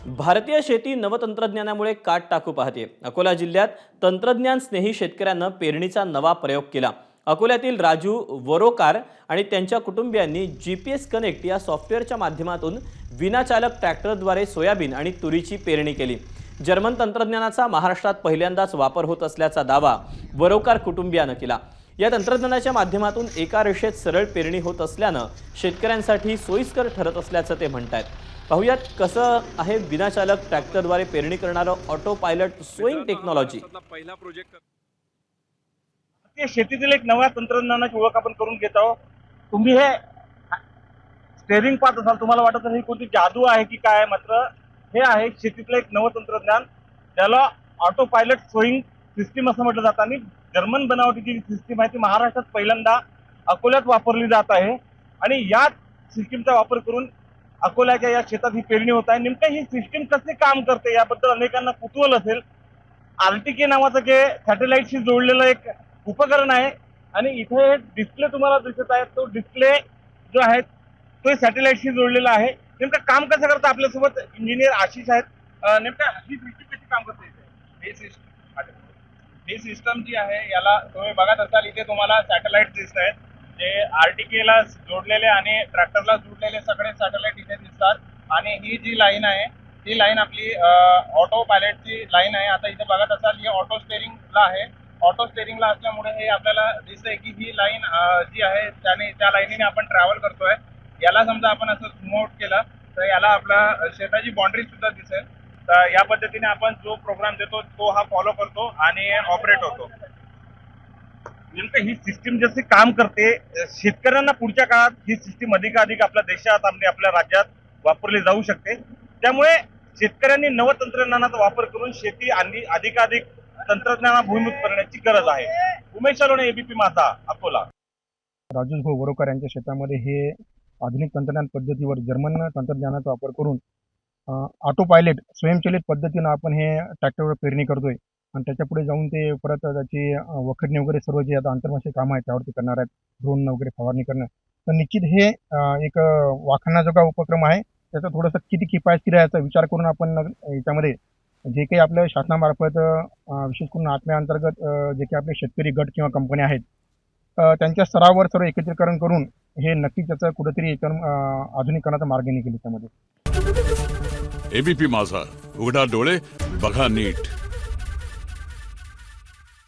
भारतीय शेती नवतंत्रज्ञानामुळे काट टाकू पाहते। अकोला जिल्ह्यात तंत्रज्ञान स्नेही शेतकऱ्यांना पेरणीचा नवा प्रयोग केला। अकोल्यातील राजू वरोकार आणि त्यांच्या कुटुंबियांनी GPS कनेक्ट या सॉफ्टवेअरच्या माध्यमातून विनाचालक ट्रॅक्टरद्वारे सोयाबीन आणि तुरीची पेरणी केली। जर्मन तंत्रज्ञानाचा महाराष्ट्रात पहिल्यांदाच वापर होत असल्याचा दावा वरोकार कुटुंबियानं केला। या तंत्रज्ञानाच्या माध्यमातून एका रेषेत सरळ पेरणी होत असल्यानं शेतकऱ्यांसाठी सोयीस्कर ठरत असल्याचं ते म्हणतात। पाहुयात कसं आहे विनाचालक ट्रॅक्टरद्वारे पेरणी करणारं ऑटो पायलट सोईंग टेक्नॉलॉजी। शेतीतील एक नव्या तंत्रज्ञानाची ओळख आपण करून घेत आहोत। तुम्ही हे स्टेअरिंग पाहत असाल, तुम्हाला वाटत असेल ही कोणती जादू आहे की काय, मात्र हे आहे शेतीतलं एक नवं तंत्रज्ञान, ज्याला ऑटो पायलट सोईंग सिस्टीम असं म्हटलं जातं। आणि जर्मन बनावटीची सिस्टीम आहे ती महाराष्ट्रात पहिल्यांदा अकोल्यात वापरली जात आहे। आणि या सिस्टीमचा वापर करून अकोल्याच्या या शेतात ही पेरणी होत आहे। नेमकं ही सिस्टीम कसे काम करते याबद्दल अनेकांना कुतूहल असेल। RTK नावाचं जे सॅटेलाइटशी जोडलेलं एक उपकरण आहे आणि इथे डिस्प्ले तुम्हाला दिसत आहे, तो डिस्प्ले जो आहे तो सॅटेलाइटशी जोडलेला आहे। नेमकं काम कसं करतं आपल्यासोबत इंजिनियर आशिष आहेत। नेमकं ही सिस्टीम कशी काम करते? ही सिस्टम जी आहे याला तुम्ही बघत असाल, इथे तुम्हाला सॅटेलाइट दिसत आहेत जे RTK ला जोडलेले आणि ट्रॅक्टरला जोडलेले सगळे सॅटेलाइट इथे दिसतात। आणि ही जी लाईन आहे ती लाईन आपली ऑटो पायलटची लाईन आहे। आता इथे बघत असाल ही ऑटो स्टेअरिंगला आहे। ऑटो स्टेअरिंगला असल्यामुळे हे आपल्याला दिसतंय की ही लाईन जी आहे त्या लाईनीने आपण ट्रॅव्हल करतोय। याला समजा आपण असं झूम आउट केलं तर याला आपला शेताची बाउंड्री सुद्धा दिसेल। तर या पद्धतीने आपण जो प्रोग्राम देतो तो हा फॉलो करतो आणि ऑपरेट होतो। नेमकं ही सिस्टीम जसे काम करते, शेतकऱ्यांना पुढच्या काळात ही सिस्टीम अधिकाधिक आपल्या देशात आणि आपल्या राज्यात वापरली जाऊ शकते। त्यामुळे शेतकऱ्यांनी नवतंत्रज्ञानाचा वापर करून शेती अधिकाधिक तंत्रज्ञानाभिमुख करण्याची गरज आहे। उमेश सलोणे, ABP माझा, अकोला। राजू वरोकर यांच्या शेतामध्ये हे आधुनिक तंत्रज्ञान पद्धतीवर जर्मन तंत्रज्ञानाचा वापर करून ऑटो पायलट स्वयंचलित पद्धतीनं आपण हे ट्रॅक्टरवर पेरणी करतोय आणि त्याच्या पुढे जाऊन ते परत त्याची वखरणी वगैरे सर्व जे आता आंतरमासिक कामं आहेत त्यावरती करणार आहेत, ड्रोन वगैरे फवारणी करणं। तर निश्चित हे एक वाखाणण्याजोगा उपक्रम आहे। त्याचा थोडंसं किती किफायतशीर आहे याचा विचार करून आपण याच्यामध्ये जे काही आपल्या शासनामार्फत विशेष करून आत्म्याअंतर्गत जे काही आपले शेतकरी गट किंवा कंपन्या आहेत त्यांच्या स्तरावर सर्व एकत्रीकरण करून हे नक्कीच त्याचं कुठेतरी आधुनिकरणाचा मार्ग निघेल त्यामध्ये। ABP माझा, उघडा डोळे बघा नीट।